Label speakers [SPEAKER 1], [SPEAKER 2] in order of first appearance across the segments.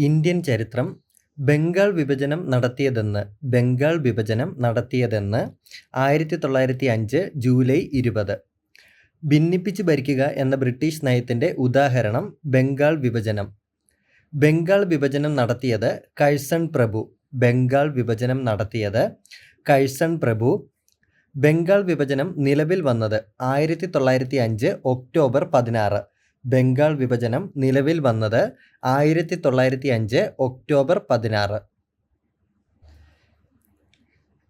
[SPEAKER 1] Indian ചരിത്രം ബംഗാൾ വിഭജനം നടത്തിയതെന്ന് 1905 ജൂലൈ 20. ഭിന്നിപ്പിച്ച് ഭരിക്കുക എന്ന ബ്രിട്ടീഷ് നയത്തിൻ്റെ ഉദാഹരണം ബംഗാൾ വിഭജനം. ബംഗാൾ വിഭജനം നടത്തിയത് കഴ്സൺ പ്രഭു. ബംഗാൾ വിഭജനം നിലവിൽ വന്നത് 1905 ഒക്ടോബർ 16. ബംഗാൾ വിഭജനം നിലവിൽ വന്നത് 1905 ഒക്ടോബർ 16.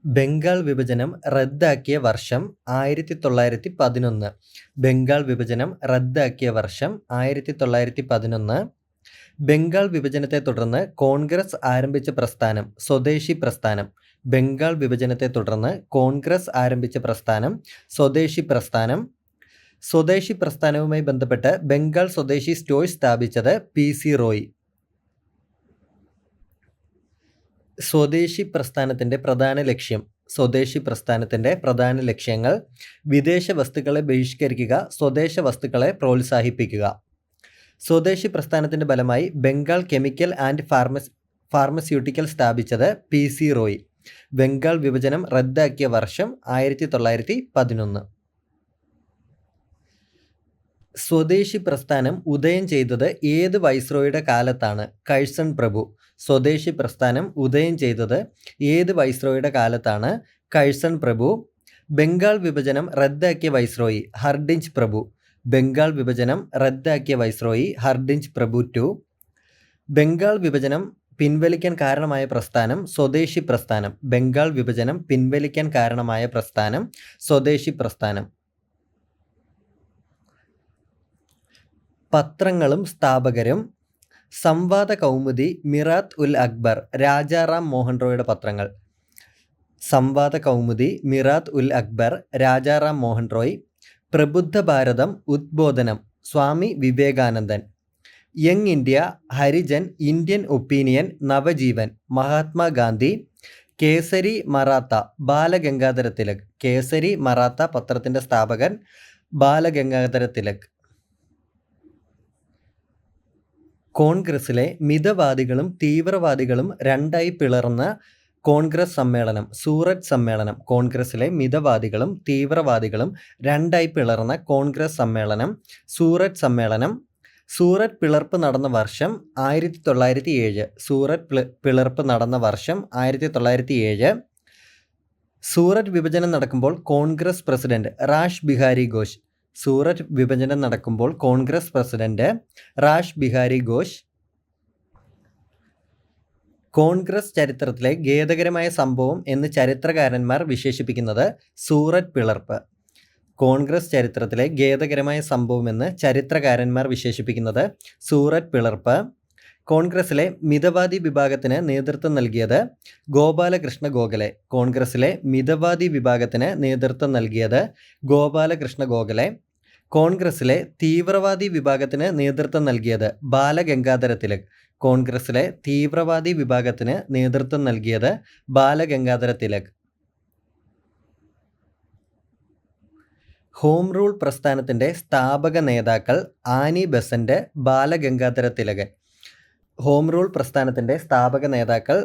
[SPEAKER 1] ബംഗാൾ വിഭജനം റദ്ദാക്കിയ വർഷം 1911. ബംഗാൾ വിഭജനം റദ്ദാക്കിയ വർഷം 1911. ബംഗാൾ വിഭജനത്തെ തുടർന്ന് കോൺഗ്രസ് ആരംഭിച്ച പ്രസ്ഥാനം സ്വദേശി പ്രസ്ഥാനം. ബംഗാൾ വിഭജനത്തെ തുടർന്ന് കോൺഗ്രസ് ആരംഭിച്ച പ്രസ്ഥാനം സ്വദേശി പ്രസ്ഥാനം. സ്വദേശി പ്രസ്ഥാനവുമായി ബന്ധപ്പെട്ട് ബംഗാൾ സ്വദേശി സ്റ്റോഴ്സ് സ്ഥാപിച്ചത് PC റോയ്. സ്വദേശി പ്രസ്ഥാനത്തിൻ്റെ പ്രധാന ലക്ഷ്യങ്ങൾ വിദേശ വസ്തുക്കളെ ബഹിഷ്കരിക്കുക, സ്വദേശ വസ്തുക്കളെ പ്രോത്സാഹിപ്പിക്കുക. സ്വദേശി പ്രസ്ഥാനത്തിൻ്റെ ഫലമായി ബംഗാൾ കെമിക്കൽ ആൻഡ് ഫാർമസ്യൂട്ടിക്കൽ സ്ഥാപിച്ചത് PC റോയ്. ബംഗാൾ വിഭജനം റദ്ദാക്കിയ വർഷം 1911. സ്വദേശി പ്രസ്ഥാനം ഉദയം ചെയ്തത് ഏത് വൈസ്രോയുടെ കാലത്താണ്? കഴ്സൺ പ്രഭു. സ്വദേശി പ്രസ്ഥാനം ഉദയം ചെയ്തത് ഏത് വൈസ്രോയുടെ കാലത്താണ്? കഴ്സൺ പ്രഭു. ബംഗാൾ വിഭജനം റദ്ദാക്കിയ വൈസ്രോയി ഹർഡിഞ്ച് പ്രഭു. ബംഗാൾ വിഭജനം റദ്ദാക്കിയ വൈസ്രോയി ഹർഡിഞ്ച് പ്രഭു 2. ബംഗാൾ വിഭജനം പിൻവലിക്കാൻ കാരണമായ പ്രസ്ഥാനം സ്വദേശി പ്രസ്ഥാനം. ബംഗാൾ വിഭജനം പിൻവലിക്കാൻ കാരണമായ പ്രസ്ഥാനം സ്വദേശി പ്രസ്ഥാനം. പത്രങ്ങളും സ്ഥാപകരും. സംവാദ കൗമുദി, മിറാത്ത് ഉൽ അക്ബർ, രാജാറാം മോഹൻ റോയുടെ പത്രങ്ങൾ. Sambad Kaumudi, Mirat ul Akbar, Rajaram Mohan Roy. Prabuddha Bharatam, Udbodhanam, Swami Vivekanandan. Young India, Harijan, Indian Opinion, Navajivan, Mahatma Gandhi. Kesari Maratha, Balagangadhara Tilak. Kesari Maratha പത്രത്തിൻ്റെ സ്ഥാപകൻ ബാലഗംഗാധര തിലക്. കോൺഗ്രസിലെ മിതവാദികളും തീവ്രവാദികളും രണ്ടായി പിളർന്ന കോൺഗ്രസ് സമ്മേളനം സൂററ്റ് സമ്മേളനം. കോൺഗ്രസിലെ മിതവാദികളും തീവ്രവാദികളും രണ്ടായി പിളർന്ന കോൺഗ്രസ് സമ്മേളനം സൂററ്റ് സമ്മേളനം. സൂററ്റ് പിളർപ്പ് നടന്ന വർഷം 1907. സൂററ്റ് പിളർപ്പ് നടന്ന വർഷം 1907. സൂററ്റ് വിഭജനം നടക്കുമ്പോൾ കോൺഗ്രസ് പ്രസിഡന്റ് റാഷ് ബിഹാരി ഘോഷ്. സൂററ്റ് വിഭജനം നടക്കുമ്പോൾ കോൺഗ്രസ് പ്രസിഡന്റ് റാഷ് ബിഹാരി ഘോഷ്. കോൺഗ്രസ് ചരിത്രത്തിലെ ഖേദകരമായ സംഭവം എന്ന് ചരിത്രകാരന്മാർ വിശേഷിപ്പിക്കുന്നത് സൂററ്റ് പിളർപ്പ്. കോൺഗ്രസ് ചരിത്രത്തിലെ ഖേദകരമായ സംഭവമെന്ന് ചരിത്രകാരന്മാർ വിശേഷിപ്പിക്കുന്നത് സൂററ്റ് പിളർപ്പ്. കോൺഗ്രസിലെ മിതവാദി വിഭാഗത്തിന് നേതൃത്വം നൽകിയത് ഗോപാലകൃഷ്ണ ഗോഖലെ. കോൺഗ്രസിലെ മിതവാദി വിഭാഗത്തിന് നേതൃത്വം നൽകിയത് ഗോപാലകൃഷ്ണ ഗോഖലെ. കോൺഗ്രസിലെ തീവ്രവാദി വിഭാഗത്തിന് നേതൃത്വം നൽകിയത് ബാലഗംഗാധര തിലക്. കോൺഗ്രസിലെ തീവ്രവാദി വിഭാഗത്തിന് നേതൃത്വം നൽകിയത് ബാലഗംഗാധര തിലക്. ഹോം റൂൾ പ്രസ്ഥാനത്തിൻ്റെ സ്ഥാപക നേതാക്കൾ Annie Besant, Balagangadhara Tilakan. Home rule പ്രസ്ഥാനത്തിൻ്റെ സ്ഥാപക നേതാക്കൾ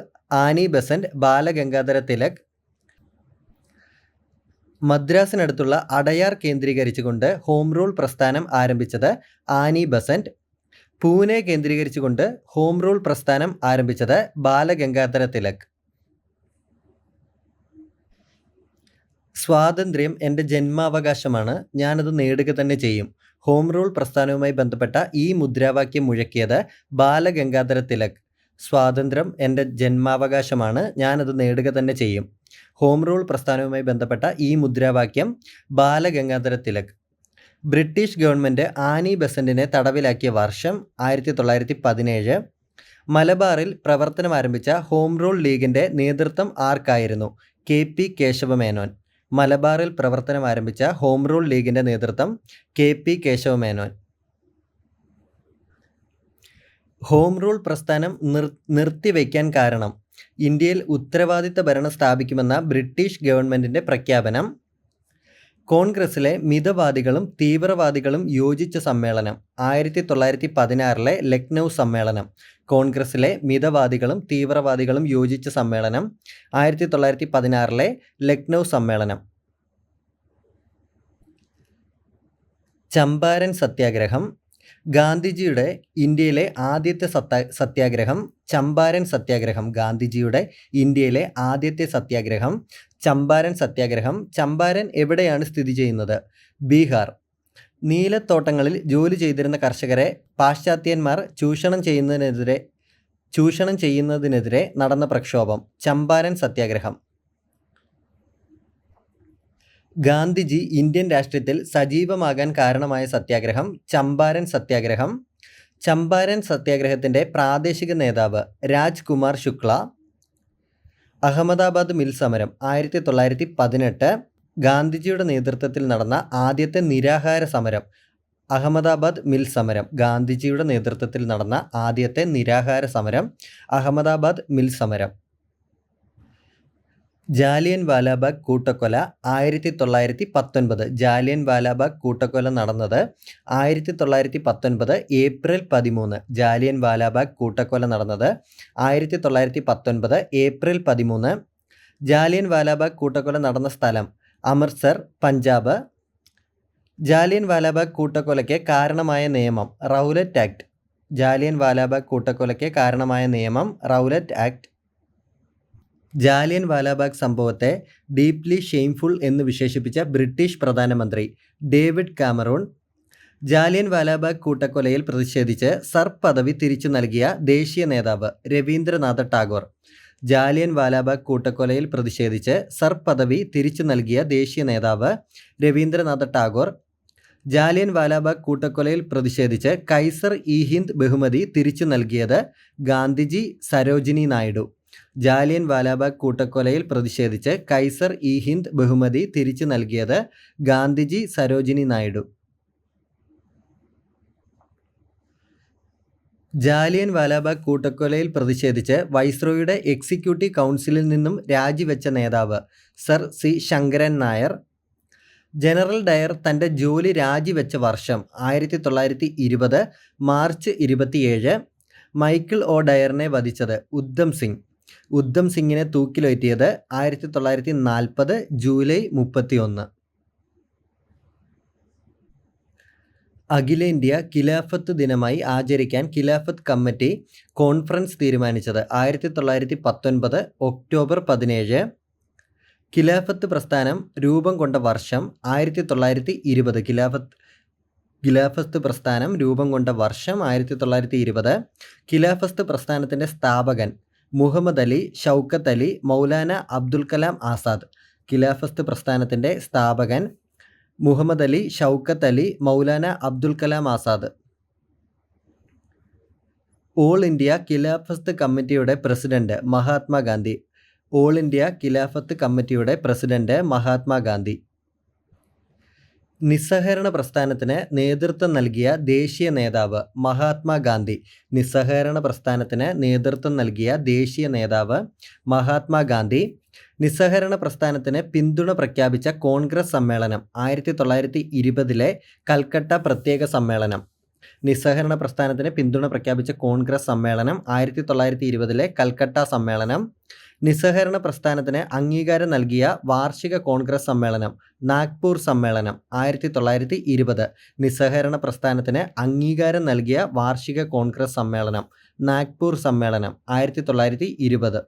[SPEAKER 1] ആനി ബെസന്റ്, ബാലഗംഗാധര തിലക്. മദ്രാസിനടുത്തുള്ള അടയാർ കേന്ദ്രീകരിച്ചുകൊണ്ട് ഹോം റൂൾ പ്രസ്ഥാനം ആരംഭിച്ചത് ആനി ബെസന്റ്. പൂനെ കേന്ദ്രീകരിച്ചുകൊണ്ട് ഹോം റൂൾ പ്രസ്ഥാനം ആരംഭിച്ചത് ബാലഗംഗാധര തിലക്. സ്വാതന്ത്ര്യം എൻ്റെ ജന്മാവകാശമാണ്, ഞാനത് നേടുക തന്നെ ചെയ്യും. ഹോം റൂൾ പ്രസ്ഥാനവുമായി ബന്ധപ്പെട്ട ഈ മുദ്രാവാക്യം മുഴക്കിയത് ബാലഗംഗാധര തിലക്. സ്വാതന്ത്ര്യം എൻ്റെ ജന്മാവകാശമാണ്, ഞാനത് നേടുക തന്നെ ചെയ്യും. ഹോം റൂൾ പ്രസ്ഥാനവുമായി ബന്ധപ്പെട്ട ഈ മുദ്രാവാക്യം Balagangadhara Tilak. British government Annie ബെസന്റിനെ തടവിലാക്കിയ വർഷം 1917. മലബാറിൽ പ്രവർത്തനം ആരംഭിച്ച ഹോം റൂൾ ലീഗിൻ്റെ നേതൃത്വം ആർക്കായിരുന്നു? KP കേശവമേനോൻ. മലബാറിൽ പ്രവർത്തനം ആരംഭിച്ച ഹോം റൂൾ ലീഗിൻ്റെ നേതൃത്വം KP കേശവമേനോൻ. ഹോം റൂൾ പ്രസ്ഥാനം നിർത്തിവെക്കാൻ കാരണം ഇന്ത്യയിൽ ഉത്തരവാദിത്ത ഭരണം സ്ഥാപിക്കുമെന്ന ബ്രിട്ടീഷ് ഗവൺമെൻറ്റിൻ്റെ പ്രഖ്യാപനം. കോൺഗ്രസിലെ മിതവാദികളും തീവ്രവാദികളും യോജിച്ച സമ്മേളനം 1916 ലക്നൗ സമ്മേളനം. കോൺഗ്രസിലെ മിതവാദികളും തീവ്രവാദികളും യോജിച്ച സമ്മേളനം 1916 ലക്നൗ സമ്മേളനം. ചമ്പാരൻ സത്യാഗ്രഹം. ഗാന്ധിജിയുടെ ഇന്ത്യയിലെ ആദ്യത്തെ സത്യാഗ്രഹം ചമ്പാരൻ സത്യാഗ്രഹം. ഗാന്ധിജിയുടെ ഇന്ത്യയിലെ ആദ്യത്തെ സത്യാഗ്രഹം ചമ്പാരൻ സത്യാഗ്രഹം. ചമ്പാരൻ എവിടെയാണ് സ്ഥിതി ചെയ്യുന്നത്? ബീഹാർ. നീലത്തോട്ടങ്ങളിൽ ജോലി ചെയ്തിരുന്ന കർഷകരെ പാശ്ചാത്യന്മാർ ചൂഷണം ചെയ്യുന്നതിനെതിരെ നടന്ന പ്രക്ഷോഭം ചമ്പാരൻ സത്യാഗ്രഹം. ഗാന്ധിജി ഇന്ത്യൻ രാഷ്ട്രീയത്തിൽ സജീവമാകാൻ കാരണമായ സത്യാഗ്രഹം ചമ്പാരൻ സത്യാഗ്രഹം. ചമ്പാരൻ സത്യാഗ്രഹത്തിൻ്റെ പ്രാദേശിക നേതാവ് രാജ്കുമാർ ശുക്ല. അഹമ്മദാബാദ് മിൽ സമരം 1918. ഗാന്ധിജിയുടെ നേതൃത്വത്തിൽ നടന്ന ആദ്യത്തെ നിരാഹാര സമരം അഹമ്മദാബാദ് മിൽ സമരം. ഗാന്ധിജിയുടെ നേതൃത്വത്തിൽ നടന്ന ആദ്യത്തെ നിരാഹാര സമരം അഹമ്മദാബാദ് മിൽ സമരം. ജാലിയൻ വാലാബാഗ് കൂട്ടക്കൊല 1919. ജാലിയൻ വാലാബാഗ് കൂട്ടക്കൊല നടന്നത് 1919 ഏപ്രിൽ 13. ജാലിയൻ വാലാബാഗ് കൂട്ടക്കൊല നടന്നത് 1919 ഏപ്രിൽ 13. ജാലിയൻ വാലാബാഗ് കൂട്ടക്കൊല നടന്ന സ്ഥലം അമൃത്സർ, പഞ്ചാബ്. ജാലിയൻ വാലാബാഗ് കൂട്ടക്കൊലയ്ക്ക് കാരണമായ നിയമം റൗലറ്റ് ആക്ട്. ജാലിയൻ വാലാബാഗ് കൂട്ടക്കൊലയ്ക്ക് കാരണമായ നിയമം റൗലറ്റ് ആക്ട്. ജാലിയൻ വാലാബാഗ് സംഭവത്തെ ഡീപ്ലി ഷെയിംഫുൾ എന്ന് വിശേഷിപ്പിച്ച ബ്രിട്ടീഷ് പ്രധാനമന്ത്രി ഡേവിഡ് കാമറൂൺ. ജാലിയൻ വാലാബാഗ് കൂട്ടക്കൊലയിൽ പ്രതിഷേധിച്ച് സർ പദവി തിരിച്ചു നൽകിയ ദേശീയ നേതാവ് രവീന്ദ്രനാഥ ടാഗോർ. ജാലിയൻ വാലാബാഗ് കൂട്ടക്കൊലയിൽ പ്രതിഷേധിച്ച് സർ പദവി തിരിച്ചു നൽകിയ ദേശീയ നേതാവ് രവീന്ദ്രനാഥ ടാഗോർ. ജാലിയൻ വാലാബാഗ് കൂട്ടക്കൊലയിൽ പ്രതിഷേധിച്ച് കൈസർ ഇ ഹിന്ദ് ബഹുമതി തിരിച്ചു നൽകിയത് ഗാന്ധിജി, സരോജിനി നായിഡു. ജാലിയൻ വാലാബാഗ് കൂട്ടക്കൊലയിൽ പ്രതിഷേധിച്ച് കൈസർ ഇ ഹിന്ദ് ബഹുമതി തിരിച്ചു നൽകിയത് ഗാന്ധിജി, സരോജിനി നായിഡു. ജാലിയൻ വാലാബാഗ് കൂട്ടക്കൊലയിൽ പ്രതിഷേധിച്ച് വൈസ്രോയുടെ എക്സിക്യൂട്ടീവ് കൗൺസിലിൽ നിന്നും രാജിവെച്ച നേതാവ് sir C Sankaran Nair. General Dyer തൻ്റെ ജോലി രാജിവെച്ച വർഷം 1920 മാർച്ച് 27. മൈക്കിൾ ഒ ഡയറിനെ വധിച്ചത് ഉദ്ധം സിംഗ്. ഉദ്ധം സിംഗിനെ തൂക്കിലേറ്റിയത് 1940 ജൂലൈ 31. അഖിലേന്ത്യാ ഖിലാഫത്ത് ദിനമായി ആചരിക്കാൻ ഖിലാഫത്ത് കമ്മിറ്റി കോൺഫറൻസ് തീരുമാനിച്ചത് 1919 ഒക്ടോബർ 17. ഖിലാഫത്ത് പ്രസ്ഥാനം രൂപം കൊണ്ട വർഷം 1920. ഖിലാഫത്ത് പ്രസ്ഥാനം രൂപം കൊണ്ട വർഷം 1920. ഖിലാഫത്ത് പ്രസ്ഥാനത്തിൻ്റെ സ്ഥാപകൻ മുഹമ്മദ് അലി, ഷൗക്കത്ത് അലി, മൗലാന അബ്ദുൽ കലാം ആസാദ്. ഖിലാഫത്ത് പ്രസ്ഥാനത്തിൻ്റെ സ്ഥാപകൻ മുഹമ്മദ് അലി, ഷൗക്കത്ത് അലി, മൗലാന അബ്ദുൽ കലാം ആസാദ്. ഓൾ ഇന്ത്യ ഖിലാഫത്ത് കമ്മിറ്റിയുടെ പ്രസിഡന്റ് മഹാത്മാഗാന്ധി. ഓൾ ഇന്ത്യ ഖിലാഫത്ത് കമ്മിറ്റിയുടെ പ്രസിഡന്റ് മഹാത്മാഗാന്ധി. നിസ്സഹകരണ പ്രസ്ഥാനത്തിന് നേതൃത്വം നൽകിയ ദേശീയ നേതാവ് മഹാത്മാഗാന്ധി. നിസ്സഹകരണ പ്രസ്ഥാനത്തിന് നേതൃത്വം നൽകിയ ദേശീയ നേതാവ് മഹാത്മാഗാന്ധി. നിസ്സഹകരണ പ്രസ്ഥാനത്തിന് പിന്തുണ പ്രഖ്യാപിച്ച കോൺഗ്രസ് സമ്മേളനം 1920 കൽക്കട്ട പ്രത്യേക സമ്മേളനം. നിസ്സഹകരണ പ്രസ്ഥാനത്തിന് പിന്തുണ പ്രഖ്യാപിച്ച കോൺഗ്രസ് സമ്മേളനം 1920 കൽക്കട്ട സമ്മേളനം. നിസ്സഹകരണ പ്രസ്ഥാനത്തിന് അംഗീകാരം നൽകിയ വാർഷിക കോൺഗ്രസ് സമ്മേളനം നാഗ്പൂർ സമ്മേളനം 1920. നിസ്സഹകരണ പ്രസ്ഥാനത്തിന് അംഗീകാരം നൽകിയ വാർഷിക കോൺഗ്രസ് സമ്മേളനം നാഗ്പൂർ സമ്മേളനം 1920.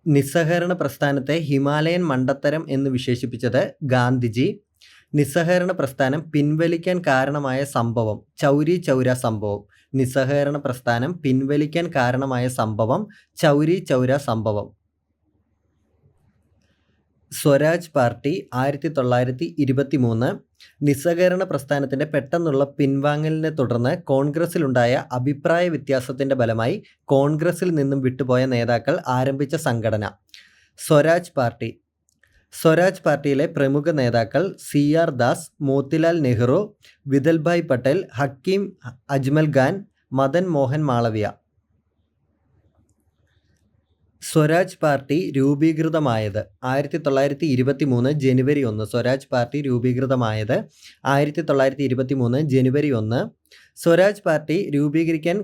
[SPEAKER 1] നിസ്സഹകരണ പ്രസ്ഥാനത്തെ ഹിമാലയൻ മണ്ടത്തരം എന്ന് വിശേഷിപ്പിച്ചത് ഗാന്ധിജി. നിസ്സഹകരണ പ്രസ്ഥാനം പിൻവലിക്കാൻ കാരണമായ സംഭവം ചൗരി ചൗര സംഭവം. നിസ്സഹകരണ പ്രസ്ഥാനം പിൻവലിക്കാൻ കാരണമായ സംഭവം ചൗരി ചൗര സംഭവം. സ്വരാജ് പാർട്ടി 1923. നിസ്സഹകരണ പ്രസ്ഥാനത്തിൻ്റെ പെട്ടെന്നുള്ള പിൻവാങ്ങലിനെ തുടർന്ന് കോൺഗ്രസിലുണ്ടായ അഭിപ്രായ വ്യത്യാസത്തിൻ്റെ ഫലമായി കോൺഗ്രസിൽ നിന്നും വിട്ടുപോയ നേതാക്കൾ ആരംഭിച്ച സംഘടന സ്വരാജ് പാർട്ടി. സ്വരാജ് പാർട്ടിയിലെ പ്രമുഖ നേതാക്കൾ CR ദാസ്, മോത്തിലാൽ നെഹ്റു, വിതൽഭായ് പട്ടേൽ, ഹക്കീം അജ്മൽ ഖാൻ, മദൻ മോഹൻ മാളവ്യ. സ്വരാജ് പാർട്ടി രൂപീകൃതമായത് 1923 ജനുവരി 1. സ്വരാജ് പാർട്ടി രൂപീകൃതമായത് 1923 ജനുവരി 1. സ്വരാജ് പാർട്ടി രൂപീകരിക്കാൻ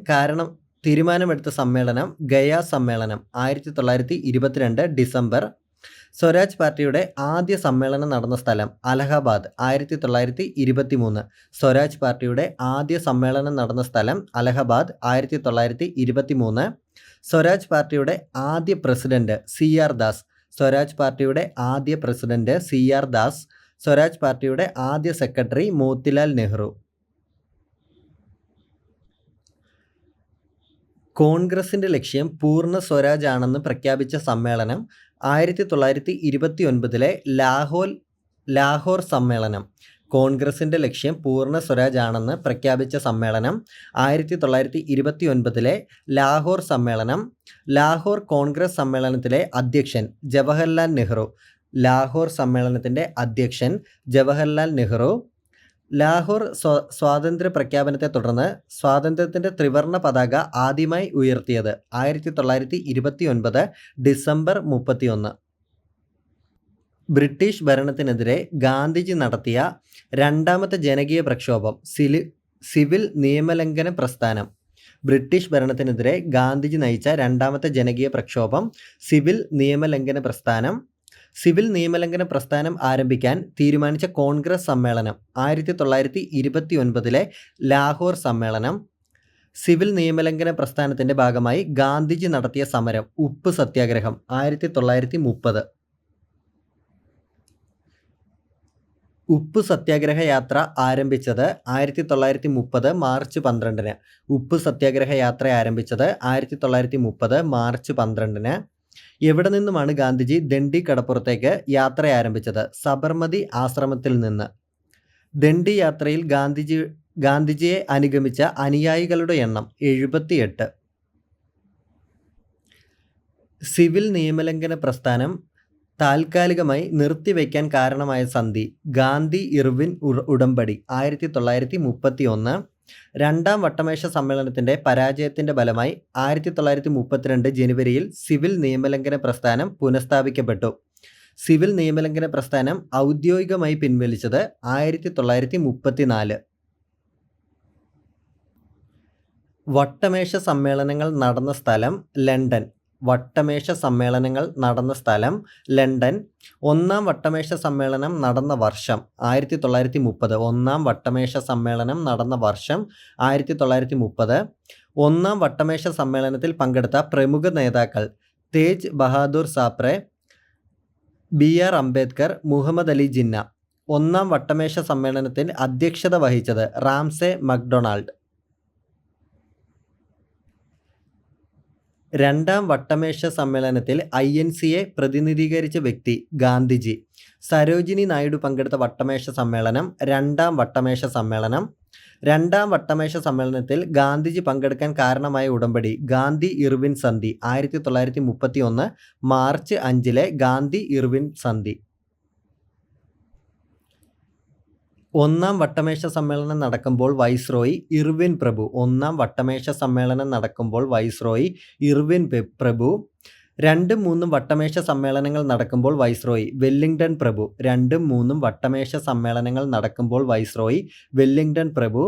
[SPEAKER 1] തീരുമാനമെടുത്ത സമ്മേളനം ഗയ സമ്മേളനം 1922 ഡിസംബർ. സ്വരാജ് പാർട്ടിയുടെ ആദ്യ സമ്മേളനം നടന്ന സ്ഥലം അലഹബാദ് 1923. സ്വരാജ് പാർട്ടിയുടെ ആദ്യ സമ്മേളനം നടന്ന സ്ഥലം അലഹബാദ് 1923. സ്വരാജ് പാർട്ടിയുടെ ആദ്യ പ്രസിഡന്റ് CR ദാസ്. സ്വരാജ് പാർട്ടിയുടെ ആദ്യ പ്രസിഡന്റ് CR ദാസ്. സ്വരാജ് പാർട്ടിയുടെ ആദ്യ സെക്രട്ടറി മോത്തിലാൽ നെഹ്റു. കോൺഗ്രസിന്റെ ലക്ഷ്യം പൂർണ്ണ സ്വരാജ് ആണെന്ന് പ്രഖ്യാപിച്ച സമ്മേളനം 1929 ലാഹോർ സമ്മേളനം. കോൺഗ്രസിന്റെ ലക്ഷ്യം പൂർണ്ണ സ്വരാജ് ആണെന്ന് പ്രഖ്യാപിച്ച സമ്മേളനം 1929 ലാഹോർ സമ്മേളനം. ലാഹോർ കോൺഗ്രസ് സമ്മേളനത്തിലെ അധ്യക്ഷൻ ജവഹർലാൽ നെഹ്റു. ലാഹോർ സമ്മേളനത്തിന്റെ അധ്യക്ഷൻ ജവഹർലാൽ നെഹ്റു. ലാഹോർ സ്വാതന്ത്ര്യ പ്രഖ്യാപനത്തെ തുടർന്ന് സ്വാതന്ത്ര്യത്തിന്റെ ത്രിവർണ്ണ പതാക ആദ്യമായി ഉയർത്തിയത് 1929 ഡിസംബർ 31. ബ്രിട്ടീഷ് ഭരണത്തിനെതിരെ ഗാന്ധിജി നടത്തിയ രണ്ടാമത്തെ ജനകീയ പ്രക്ഷോഭം സിവിൽ നിയമലംഘന പ്രസ്ഥാനം. ബ്രിട്ടീഷ് ഭരണത്തിനെതിരെ ഗാന്ധിജി നയിച്ച രണ്ടാമത്തെ ജനകീയ പ്രക്ഷോഭം സിവിൽ നിയമലംഘന പ്രസ്ഥാനം. സിവിൽ നിയമലംഘന പ്രസ്ഥാനം ആരംഭിക്കാൻ തീരുമാനിച്ച കോൺഗ്രസ് സമ്മേളനം 1929 ലാഹോർ സമ്മേളനം. സിവിൽ നിയമലംഘന പ്രസ്ഥാനത്തിന്റെ ഭാഗമായി ഗാന്ധിജി നടത്തിയ സമരം ഉപ്പ് സത്യാഗ്രഹം 1930. ഉപ്പ് സത്യാഗ്രഹ യാത്ര ആരംഭിച്ചത് 1930 മാർച്ച് 12. ഉപ്പ് സത്യാഗ്രഹ യാത്ര ആരംഭിച്ചത് 1930 മാർച്ച് 12. എവിടെ നിന്നുമാണ് ഗാന്ധിജി ദണ്ഡി കടപ്പുറത്തേക്ക് യാത്ര ആരംഭിച്ചത്? സബർമതി ആശ്രമത്തിൽ നിന്ന്. ദണ്ഡി യാത്രയിൽ ഗാന്ധിജിയെ അനുഗമിച്ച അനുയായികളുടെ എണ്ണം 78. സിവിൽ നിയമലംഘന പ്രസ്ഥാനം താൽക്കാലികമായി നിർത്തിവെക്കാൻ കാരണമായ സന്ധി ഗാന്ധി ഇർവിൻ ഉടമ്പടി 1931. രണ്ടാം വട്ടമേശ സമ്മേളനത്തിന്റെ പരാജയത്തിന്റെ ഫലമായി 1932 ജനുവരിയിൽ സിവിൽ നിയമലംഘന പ്രസ്ഥാനം പുനഃസ്ഥാപിക്കപ്പെട്ടു. സിവിൽ നിയമലംഘന പ്രസ്ഥാനം ഔദ്യോഗികമായി പിൻവലിച്ചത് 1934. വട്ടമേശ സമ്മേളനങ്ങൾ നടന്ന സ്ഥലം ലണ്ടൻ. വട്ടമേശ സമ്മേളനങ്ങൾ നടന്ന സ്ഥലം ലണ്ടൻ. ഒന്നാം വട്ടമേശ സമ്മേളനം നടന്ന വർഷം 1930. ഒന്നാം വട്ടമേശ സമ്മേളനം നടന്ന വർഷം 1930. ഒന്നാം വട്ടമേശ സമ്മേളനത്തിൽ പങ്കെടുത്ത പ്രമുഖ നേതാക്കൾ തേജ് ബഹാദൂർ സാപ്രെ, BR അംബേദ്കർ, മുഹമ്മദ് അലി ജിന്ന. ഒന്നാം വട്ടമേശ സമ്മേളനത്തിൽ അധ്യക്ഷത വഹിച്ചത് റാംസെ മക്ഡൊണാൾഡ്. രണ്ടാം വട്ടമേശ സമ്മേളനത്തിൽ INCയെ പ്രതിനിധീകരിച്ച വ്യക്തി ഗാന്ധിജി. സരോജിനി നായിഡു പങ്കെടുത്ത വട്ടമേശ സമ്മേളനം രണ്ടാം വട്ടമേശ സമ്മേളനം. രണ്ടാം വട്ടമേശ സമ്മേളനത്തിൽ ഗാന്ധിജി പങ്കെടുക്കാൻ കാരണമായ ഉടമ്പടി ഗാന്ധി ഇർവിൻ സന്ധി 1931 മാർച്ച് 5 ഗാന്ധി ഇർവിൻ സന്ധി. ഒന്നാം വട്ടമേശ സമ്മേളനം നടക്കുമ്പോൾ വൈസ്രോയി ഇർവിൻ പ്രഭു. ഒന്നാം വട്ടമേശ സമ്മേളനം നടക്കുമ്പോൾ വൈസ്രോയി ഇർവിൻ പ്രഭു. 2ഉം 3ഉം വട്ടമേശ സമ്മേളനങ്ങൾ നടക്കുമ്പോൾ വൈസ്രോയി വെല്ലിംഗ്ടൺ പ്രഭു. 2ഉം 3ഉം വട്ടമേശ സമ്മേളനങ്ങൾ നടക്കുമ്പോൾ വൈസ്രോയി വെല്ലിംഗ്ടൺ പ്രഭു.